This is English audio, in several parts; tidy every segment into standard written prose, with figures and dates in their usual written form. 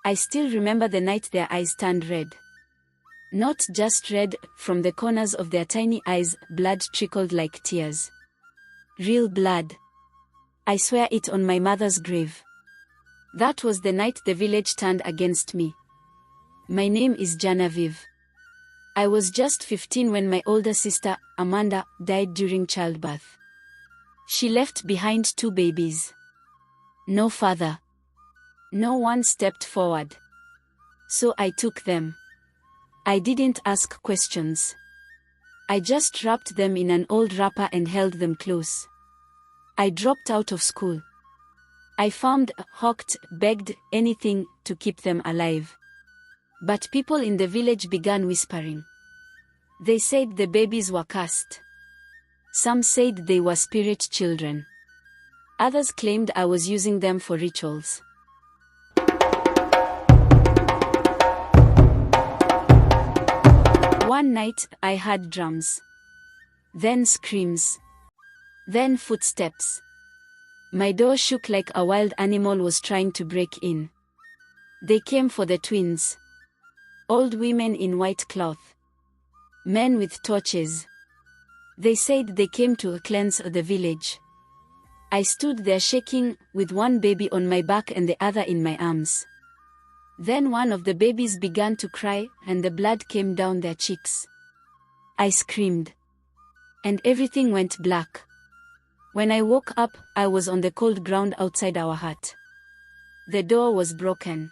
I still remember the night their eyes turned red. Not just red, from the corners of their tiny eyes, blood trickled like tears. Real blood. I swear it on my mother's grave. That was the night the village turned against me. My name is Janeviv. I was just 15 when my older sister, Amanda, died during childbirth. She left behind 2 babies. No father. No one stepped forward. So I took them. I didn't ask questions. I just wrapped them in an old wrapper and held them close. I dropped out of school. I farmed, hawked, begged, anything to keep them alive. But people in the village began whispering. They said the babies were cursed. Some said they were spirit children. Others claimed I was using them for rituals. One night, I heard drums. Then screams. Then footsteps. My door shook like a wild animal was trying to break in. They came for the twins. Old women in white cloth. Men with torches. They said they came to cleanse the village. I stood there shaking, with one baby on my back and the other in my arms. Then one of the babies began to cry, and the blood came down their cheeks. I screamed. And everything went black. When I woke up, I was on the cold ground outside our hut. The door was broken.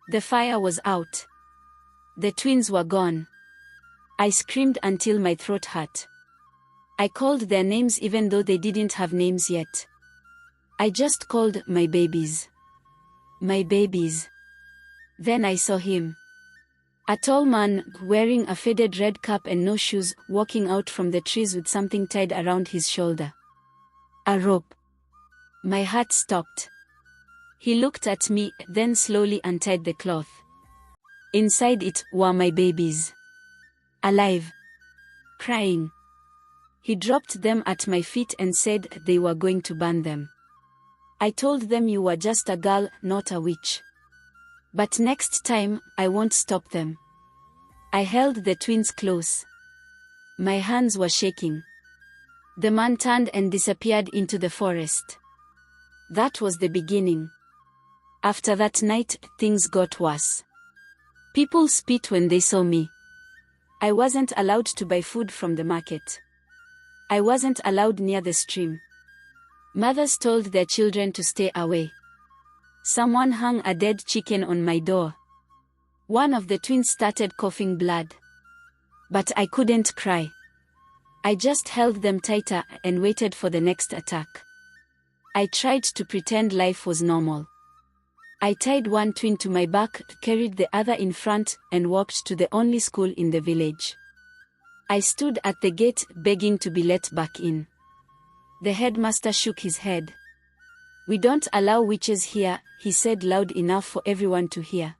The fire was out. The twins were gone. I screamed until my throat hurt. I called their names even though they didn't have names yet. I just called my babies. My babies. Then I saw him. A tall man, wearing a faded red cap and no shoes, walking out from the trees with something tied around his shoulder. A rope. My heart stopped. He looked at me, then slowly untied the cloth. Inside it were my babies. Alive. Crying. He dropped them at my feet and said they were going to burn them. I told them you were just a girl, not a witch. But next time, I won't stop them. I held the twins close. My hands were shaking. The man turned and disappeared into the forest. That was the beginning. After that night, things got worse. People spit when they saw me. I wasn't allowed to buy food from the market. I wasn't allowed near the stream. Mothers told their children to stay away. Someone hung a dead chicken on my door. One of the twins started coughing blood. But I couldn't cry. I just held them tighter and waited for the next attack. I tried to pretend life was normal. I tied one twin to my back, carried the other in front, and walked to the only school in the village. I stood at the gate, begging to be let back in. The headmaster shook his head. "We don't allow witches here," he said loud enough for everyone to hear.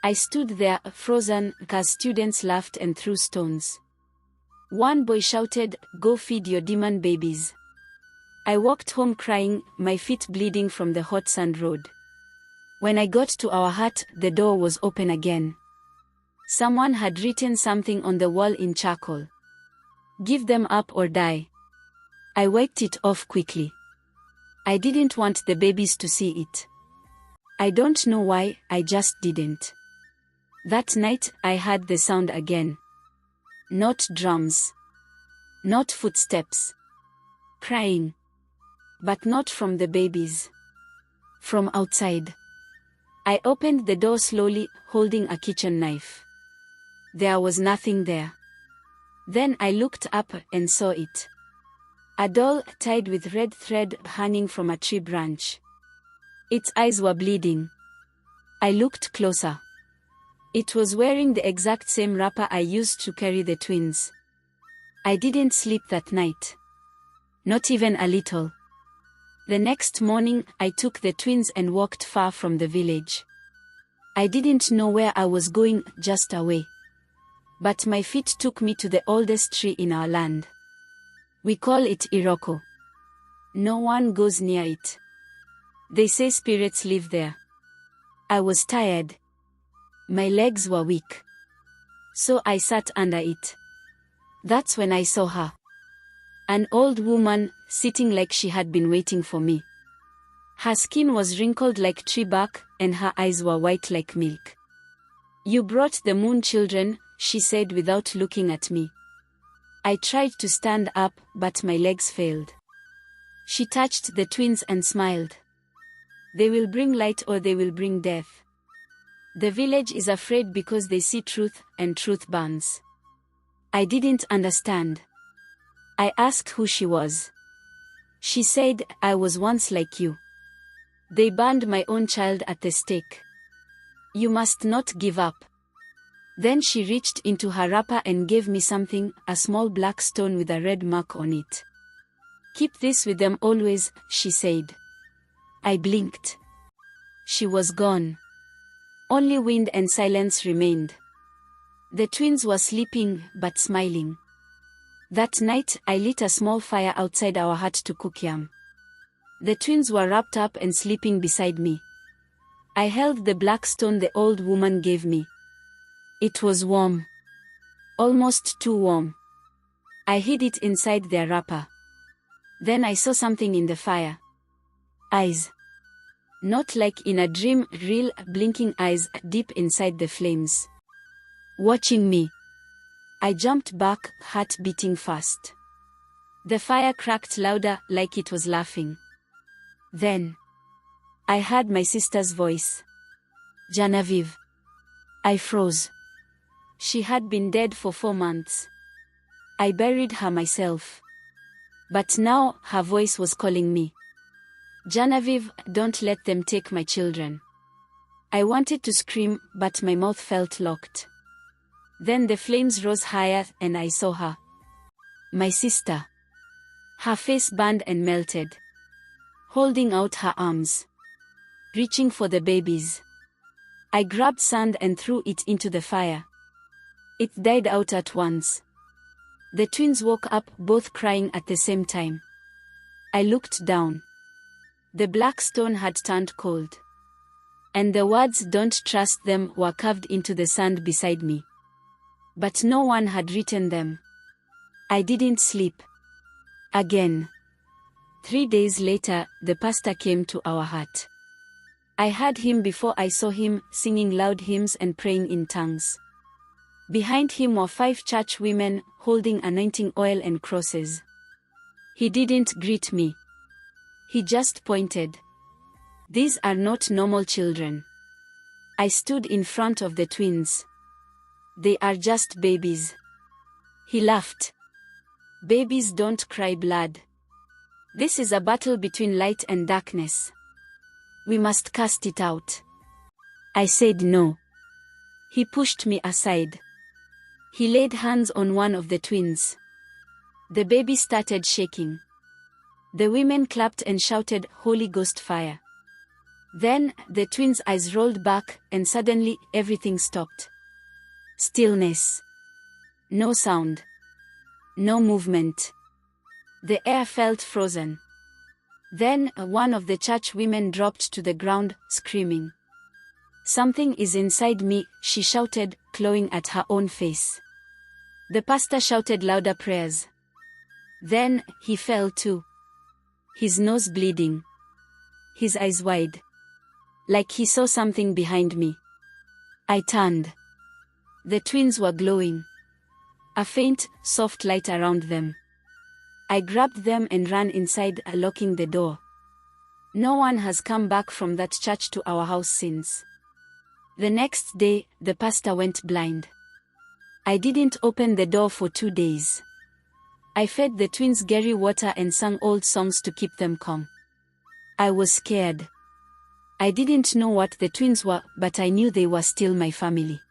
I stood there, frozen, as students laughed and threw stones. One boy shouted, "Go feed your demon babies." I walked home crying, my feet bleeding from the hot sand road. When I got to our hut, the door was open again. Someone had written something on the wall in charcoal. "Give them up or die." I wiped it off quickly. I didn't want the babies to see it. I don't know why, I just didn't. That night, I heard the sound again. Not drums. Not footsteps. Crying. But not from the babies. From outside. I opened the door slowly, holding a kitchen knife. There was nothing there. Then I looked up and saw it. A doll tied with red thread hanging from a tree branch. Its eyes were bleeding. I looked closer. It was wearing the exact same wrapper I used to carry the twins. I didn't sleep that night. Not even a little. The next morning, I took the twins and walked far from the village. I didn't know where I was going, just away. But my feet took me to the oldest tree in our land. We call it Iroko. No one goes near it. They say spirits live there. I was tired. My legs were weak. So I sat under it. That's when I saw her. An old woman, sitting like she had been waiting for me. Her skin was wrinkled like tree bark, and her eyes were white like milk. You brought the moon children, she said without looking at me. I tried to stand up, but my legs failed. She touched the twins and smiled. They will bring light or they will bring death. The village is afraid because they see truth, and truth burns. I didn't understand. I asked who she was. She said, I was once like you. They burned my own child at the stake. You must not give up. Then she reached into her wrapper and gave me something, a small black stone with a red mark on it. Keep this with them always, she said. I blinked. She was gone. Only wind and silence remained. The twins were sleeping, but smiling. That night, I lit a small fire outside our hut to cook yam. The twins were wrapped up and sleeping beside me. I held the black stone the old woman gave me. It was warm. Almost too warm. I hid it inside their wrapper. Then I saw something in the fire. Eyes. Not like in a dream, real, blinking eyes deep inside the flames. Watching me. I jumped back, heart beating fast. The fire cracked louder, like it was laughing. Then I heard my sister's voice. Janeviv. I froze. She had been dead for 4 months. I buried her myself. But now, her voice was calling me. Janeviv, don't let them take my children. I wanted to scream, but my mouth felt locked. Then the flames rose higher, and I saw her. My sister. Her face burned and melted. Holding out her arms. Reaching for the babies. I grabbed sand and threw it into the fire. It died out at once. The twins woke up, both crying at the same time. I looked down. The black stone had turned cold. And the words "don't trust them" were carved into the sand beside me. But no one had written them. I didn't sleep. Again. 3 days later, the pastor came to our hut. I heard him before I saw him, singing loud hymns and praying in tongues. Behind him were 5 church women, holding anointing oil and crosses. He didn't greet me. He just pointed. These are not normal children. I stood in front of the twins. They are just babies. He laughed. Babies don't cry blood. This is a battle between light and darkness. We must cast it out. I said no. He pushed me aside. He laid hands on one of the twins. The baby started shaking. The women clapped and shouted, "Holy Ghost fire." Then, the twins' eyes rolled back, and suddenly, everything stopped. Stillness. No sound. No movement. The air felt frozen. Then, one of the church women dropped to the ground, screaming. "Something is inside me," she shouted, clawing at her own face. The pastor shouted louder prayers. Then, he fell too. His nose bleeding. His eyes wide. Like he saw something behind me. I turned. The twins were glowing. A faint, soft light around them. I grabbed them and ran inside, locking the door. No one has come back from that church to our house since. The next day, the pastor went blind. I didn't open the door for 2 days. I fed the twins Gary water and sang old songs to keep them calm. I was scared. I didn't know what the twins were, but I knew they were still my family.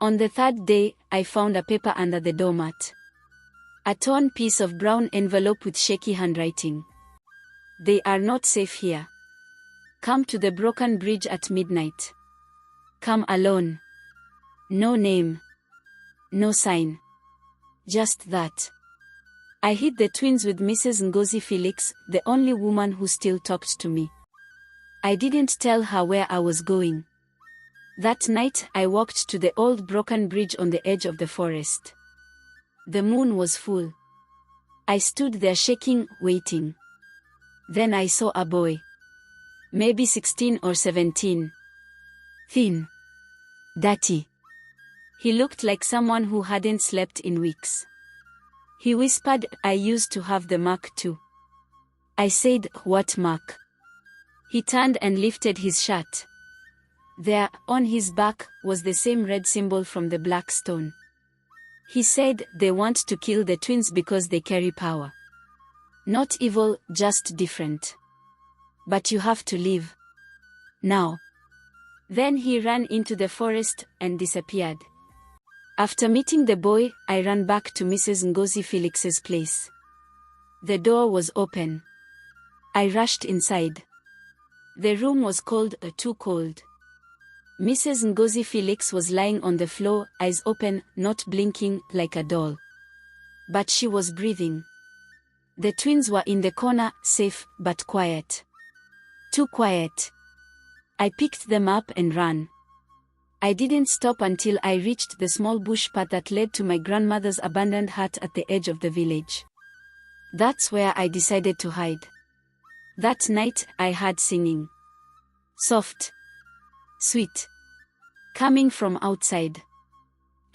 On the 3rd day, I found a paper under the doormat. A torn piece of brown envelope with shaky handwriting. They are not safe here. Come to the broken bridge at midnight. Come alone. No name. No sign. Just that. I hid the twins with Mrs. Ngozi Felix, the only woman who still talked to me. I didn't tell her where I was going. That night, I walked to the old broken bridge on the edge of the forest. The moon was full. I stood there shaking, waiting. Then I saw a boy. Maybe 16 or 17. Thin. Dirty. He looked like someone who hadn't slept in weeks. He whispered, "I used to have the mark too." I said, "What mark?" He turned and lifted his shirt. There, on his back, was the same red symbol from the black stone. He said, "They want to kill the twins because they carry power. Not evil, just different. But you have to leave. Now." Then he ran into the forest and disappeared. After meeting the boy, I ran back to Mrs. Ngozi Felix's place. The door was open. I rushed inside. The room was cold, too cold. Mrs. Ngozi Felix was lying on the floor, eyes open, not blinking, like a doll. But she was breathing. The twins were in the corner, safe, but quiet. Too quiet. I picked them up and ran. I didn't stop until I reached the small bush path that led to my grandmother's abandoned hut at the edge of the village. That's where I decided to hide. That night, I heard singing. Soft. Sweet. Coming from outside.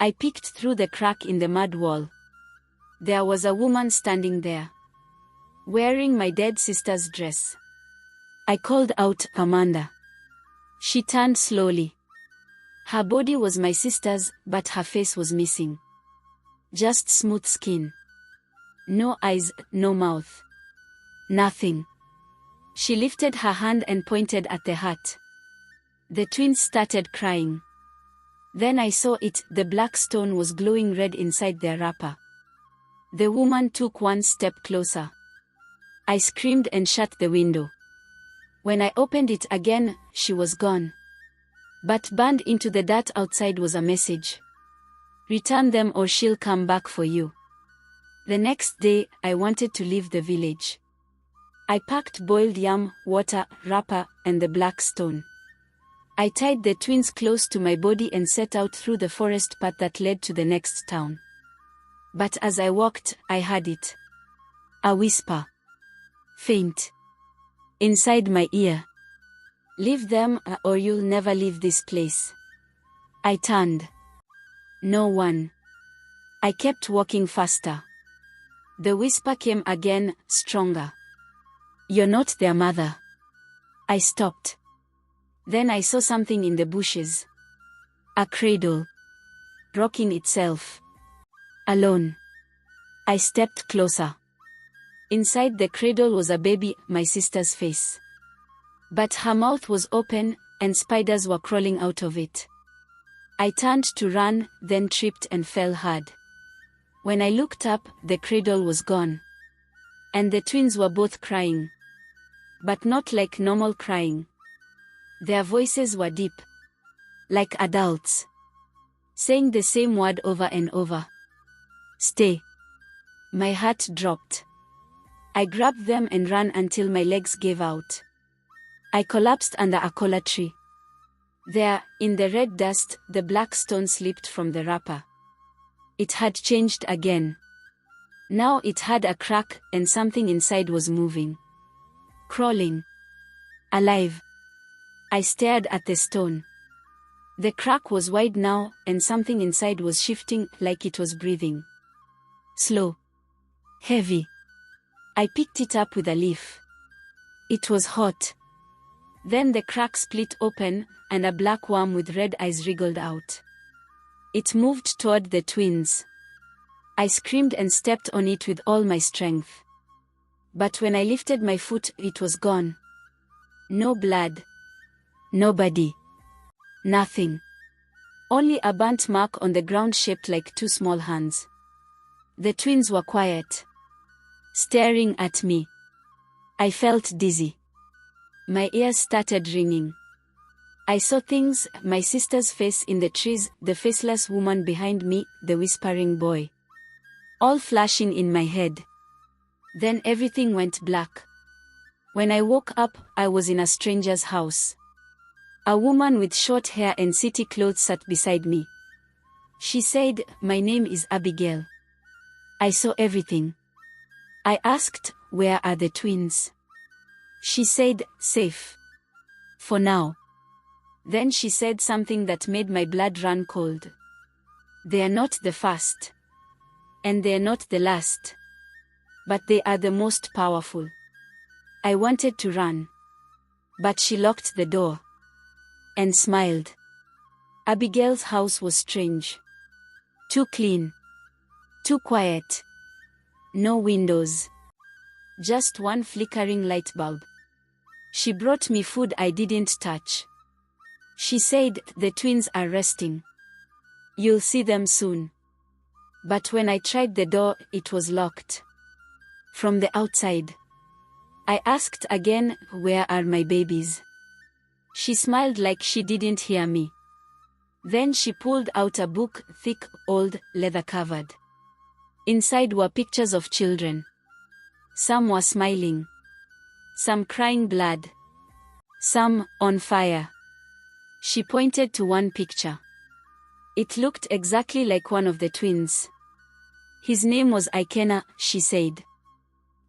I peeked through the crack in the mud wall. There was a woman standing there, wearing my dead sister's dress. I called out, "Amanda." She turned slowly. Her body was my sister's, but her face was missing. Just smooth skin. No eyes, no mouth. Nothing. She lifted her hand and pointed at the hut. The twins started crying. Then I saw it, the black stone was glowing red inside their wrapper. The woman took one step closer. I screamed and shut the window. When I opened it again, she was gone. But burned into the dirt outside was a message. "Return them or she'll come back for you." The next day, I wanted to leave the village. I packed boiled yam, water, wrapper, and the black stone. I tied the twins close to my body and set out through the forest path that led to the next town. But as I walked, I heard it. A whisper. Faint. Inside my ear. "Leave them, or you'll never leave this place." I turned. No one. I kept walking faster. The whisper came again, stronger. "You're not their mother." I stopped. Then I saw something in the bushes. A cradle. Rocking itself. Alone. I stepped closer. Inside the cradle was a baby, my sister's face. But her mouth was open, and spiders were crawling out of it. I turned to run, then tripped and fell hard. When I looked up, the cradle was gone. And the twins were both crying. But not like normal crying. Their voices were deep. Like adults. Saying the same word over and over. "Stay." My heart dropped. I grabbed them and ran until my legs gave out. I collapsed under a kola tree. There, in the red dust, the black stone slipped from the wrapper. It had changed again. Now it had a crack, and something inside was moving. Crawling. Alive. I stared at the stone. The crack was wide now, and something inside was shifting, like it was breathing. Slow. Heavy. I picked it up with a leaf. It was hot. Then the crack split open, and a black worm with red eyes wriggled out. It moved toward the twins. I screamed and stepped on it with all my strength. But when I lifted my foot, it was gone. No blood. Nobody. Nothing. Only a burnt mark on the ground shaped like two small hands. The twins were quiet. Staring at me. I felt dizzy. My ears started ringing. I saw things, my sister's face in the trees, the faceless woman behind me, the whispering boy. All flashing in my head. Then everything went black. When I woke up, I was in a stranger's house. A woman with short hair and city clothes sat beside me. She said, "My name is Abigail." I saw everything. I asked, "Where are the twins?" She said, "Safe. For now." Then she said something that made my blood run cold. "They are not the first. And they are not the last. But they are the most powerful." I wanted to run. But she locked the door. And smiled. Abigail's house was strange. Too clean. Too quiet. No windows. Just one flickering light bulb. She brought me food I didn't touch. She said, "The twins are resting. You'll see them soon." But when I tried the door, it was locked. From the outside. I asked again, "Where are my babies?" She smiled like she didn't hear me. Then she pulled out a book, thick, old, leather-covered. Inside were pictures of children. Some were smiling. Some crying blood. Some on fire. She pointed to one picture. It looked exactly like one of the twins. "His name was Ikena," she said.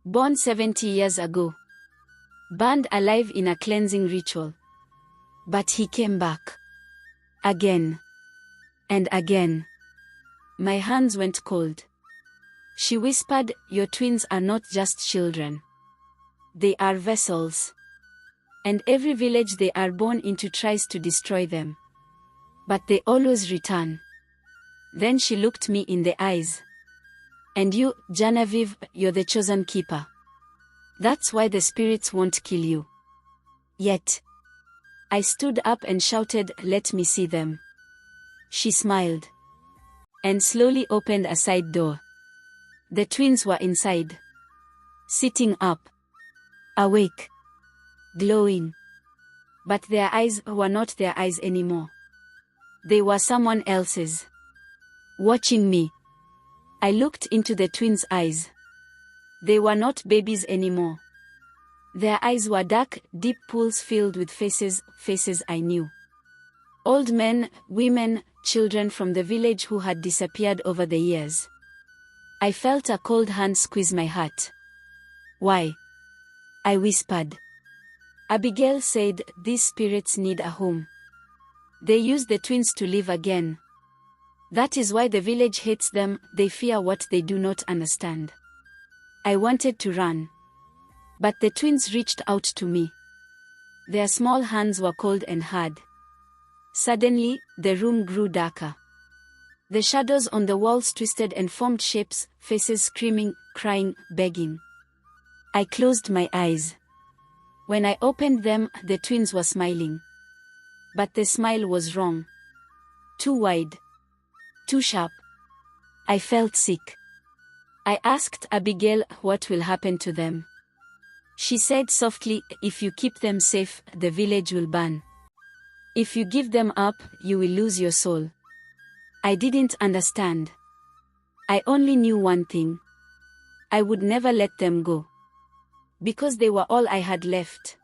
"Born 70 years ago. Burned alive in a cleansing ritual. But he came back. Again. And again." My hands went cold. She whispered, "Your twins are not just children. They are vessels. And every village they are born into tries to destroy them. But they always return." Then she looked me in the eyes. "And you, Janeviv, you're the chosen keeper. That's why the spirits won't kill you. Yet." I stood up and shouted, "Let me see them." She smiled. And slowly opened a side door. The twins were inside. Sitting up. Awake. Glowing. But their eyes were not their eyes anymore. They were someone else's. Watching me. I looked into the twins' eyes. They were not babies anymore. Their eyes were dark, deep pools filled with faces I knew. Old men, women, children from the village who had disappeared over the years. I felt a cold hand squeeze my heart. "Why?" I whispered. Abigail said, "These spirits need a home. They use the twins to live again. That is why the village hates them, they fear what they do not understand." I wanted to run. But the twins reached out to me. Their small hands were cold and hard. Suddenly, the room grew darker. The shadows on the walls twisted and formed shapes, faces screaming, crying, begging. I closed my eyes. When I opened them, the twins were smiling. But the smile was wrong. Too wide. Too sharp. I felt sick. I asked Abigail, "What will happen to them?" She said softly, "If you keep them safe, the village will burn. If you give them up, you will lose your soul." I didn't understand. I only knew one thing. I would never let them go. Because they were all I had left.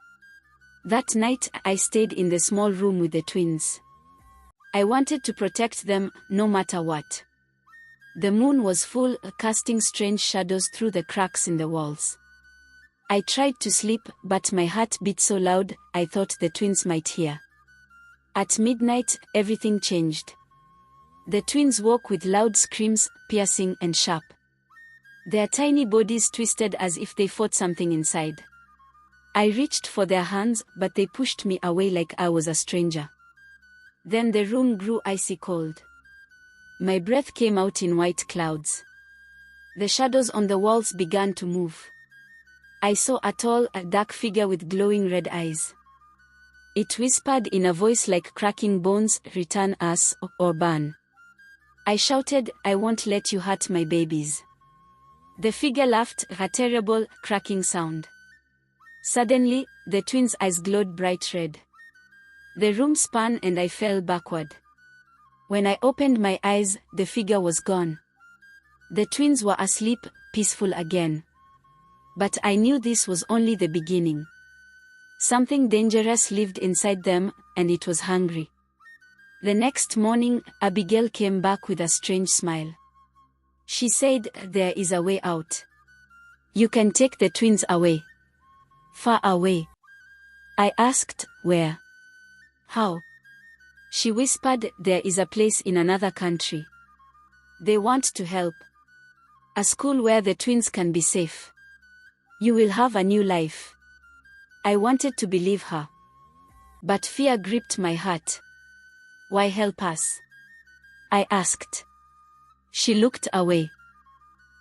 That night, I stayed in the small room with the twins. I wanted to protect them, no matter what. The moon was full, casting strange shadows through the cracks in the walls. I tried to sleep, but my heart beat so loud, I thought the twins might hear. At midnight, everything changed. The twins woke with loud screams, piercing and sharp. Their tiny bodies twisted as if they fought something inside. I reached for their hands, but they pushed me away like I was a stranger. Then the room grew icy cold. My breath came out in white clouds. The shadows on the walls began to move. I saw a tall, dark figure with glowing red eyes. It whispered in a voice like cracking bones, "Return us, or burn." I shouted, "I won't let you hurt my babies." The figure laughed, a terrible, cracking sound. Suddenly, the twins' eyes glowed bright red. The room spun and I fell backward. When I opened my eyes, the figure was gone. The twins were asleep, peaceful again. But I knew this was only the beginning. Something dangerous lived inside them, and it was hungry. The next morning, Abigail came back with a strange smile. She said, "There is a way out. You can take the twins away." "Far away?" I asked. "Where? How?" She whispered, "There is a place in another country. They want to help. A school where the twins can be safe. You will have a new life." I wanted to believe her. But fear gripped my heart. "Why help us?" I asked. She looked away.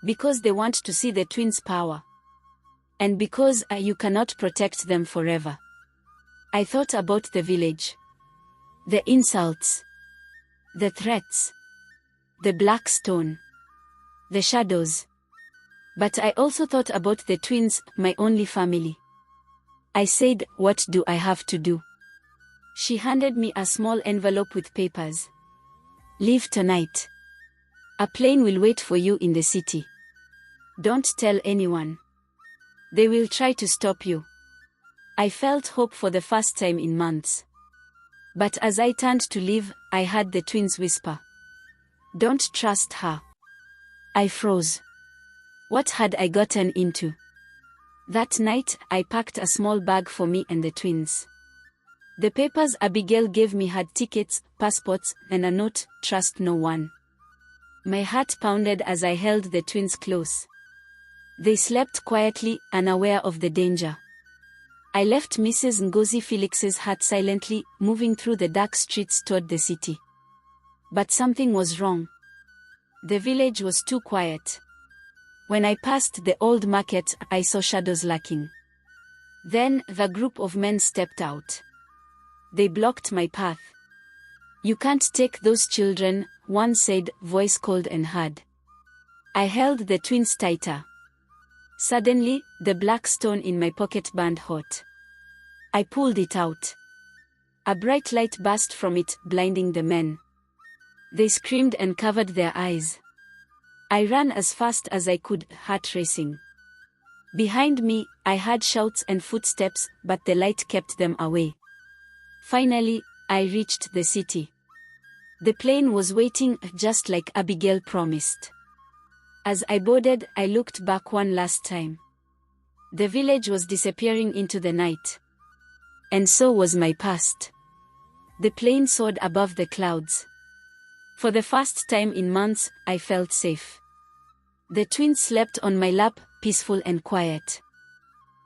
"Because they want to see the twins' power. And because you cannot protect them forever." I thought about the village. The insults. The threats. The black stone. The shadows. But I also thought about the twins, my only family. I said, "What do I have to do?" She handed me a small envelope with papers. "Leave tonight. A plane will wait for you in the city. Don't tell anyone. They will try to stop you." I felt hope for the first time in months. But as I turned to leave, I heard the twins whisper, "Don't trust her." I froze. What had I gotten into? That night, I packed a small bag for me and the twins. The papers Abigail gave me had tickets, passports, and a note, "Trust no one." My heart pounded as I held the twins close. They slept quietly, unaware of the danger. I left Mrs. Ngozi Felix's hut silently, moving through the dark streets toward the city. But something was wrong. The village was too quiet. When I passed the old market, I saw shadows lurking. Then, the group of men stepped out. They blocked my path. "You can't take those children," one said, voice cold and hard. I held the twins tighter. Suddenly, the black stone in my pocket burned hot. I pulled it out. A bright light burst from it, blinding the men. They screamed and covered their eyes. I ran as fast as I could, heart racing. Behind me, I heard shouts and footsteps, but the light kept them away. Finally, I reached the city. The plane was waiting, just like Abigail promised. As I boarded, I looked back one last time. The village was disappearing into the night. And so was my past. The plane soared above the clouds. For the first time in months, I felt safe. The twins slept on my lap, peaceful and quiet.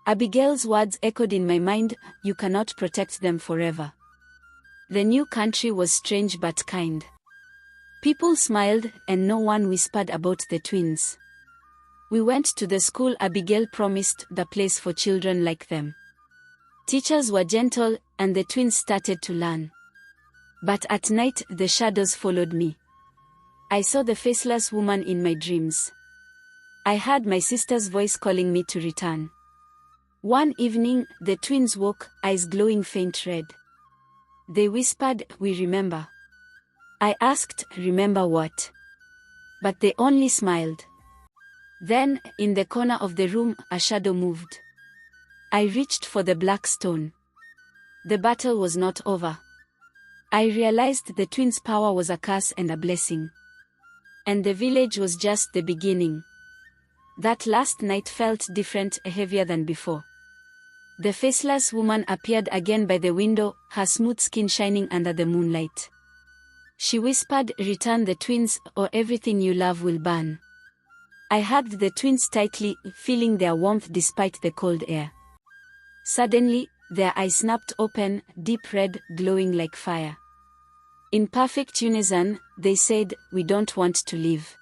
Abigail's words echoed in my mind, "You cannot protect them forever." The new country was strange but kind. People smiled, and no one whispered about the twins. We went to the school Abigail promised, the place for children like them. Teachers were gentle, and the twins started to learn. But at night, the shadows followed me. I saw the faceless woman in my dreams. I heard my sister's voice calling me to return. One evening, the twins woke, eyes glowing faint red. They whispered, "We remember." I asked, "Remember what?" But they only smiled. Then, in the corner of the room, a shadow moved. I reached for the black stone. The battle was not over. I realized the twins' power was a curse and a blessing. And the village was just the beginning. That last night felt different, heavier than before. The faceless woman appeared again by the window, her smooth skin shining under the moonlight. She whispered, "Return the twins, or everything you love will burn." I hugged the twins tightly, feeling their warmth despite the cold air. Suddenly, their eyes snapped open, deep red, glowing like fire. In perfect unison, they said, "We don't want to leave.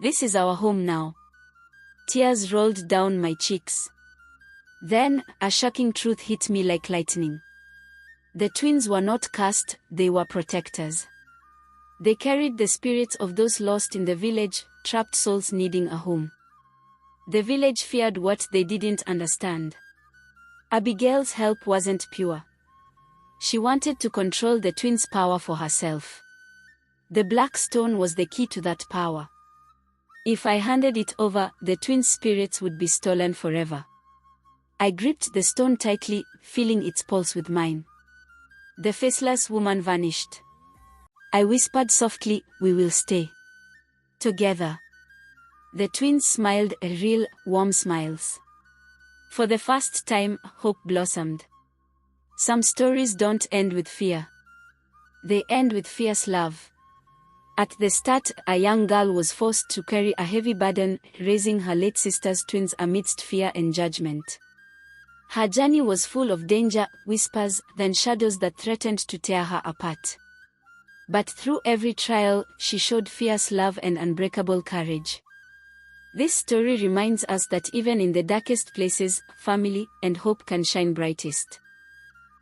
This is our home now." Tears rolled down my cheeks. Then, a shocking truth hit me like lightning. The twins were not cursed, they were protectors. They carried the spirits of those lost in the village, trapped souls needing a home. The village feared what they didn't understand. Abigail's help wasn't pure. She wanted to control the twins' power for herself. The black stone was the key to that power. If I handed it over, the twins' spirits would be stolen forever. I gripped the stone tightly, feeling its pulse with mine. The faceless woman vanished. I whispered softly, "We will stay together." The twins smiled, real, warm smiles. For the first time, hope blossomed. Some stories don't end with fear. They end with fierce love. At the start, a young girl was forced to carry a heavy burden, raising her late sister's twins amidst fear and judgment. Her journey was full of danger, whispers, then shadows that threatened to tear her apart. But through every trial, she showed fierce love and unbreakable courage. This story reminds us that even in the darkest places, family and hope can shine brightest.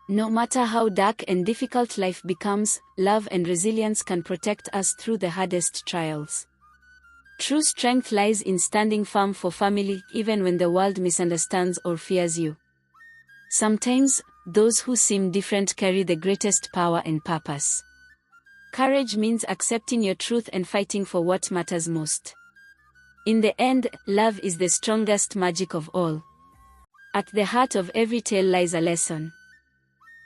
No matter how dark and difficult life becomes, love and resilience can protect us through the hardest trials. True strength lies in standing firm for family even when the world misunderstands or fears you. Sometimes, those who seem different carry the greatest power and purpose. Courage means accepting your truth and fighting for what matters most. In the end, love is the strongest magic of all. At the heart of every tale lies a lesson.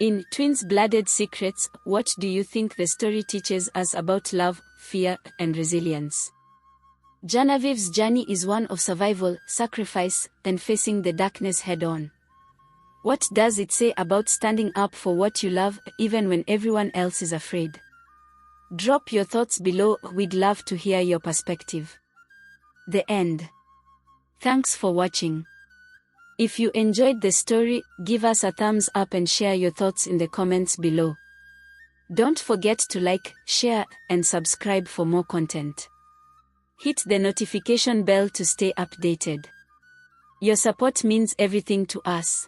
In Twins-Blooded Secrets, what do you think the story teaches us about love, fear, and resilience? Janeviv's journey is one of survival, sacrifice, and facing the darkness head-on. What does it say about standing up for what you love, even when everyone else is afraid? Drop your thoughts below, we'd love to hear your perspective. The end. Thanks for watching. If you enjoyed the story, give us a thumbs up and share your thoughts in the comments below. Don't forget to like, share, and subscribe for more content. Hit the notification bell to stay updated. Your support means everything to us.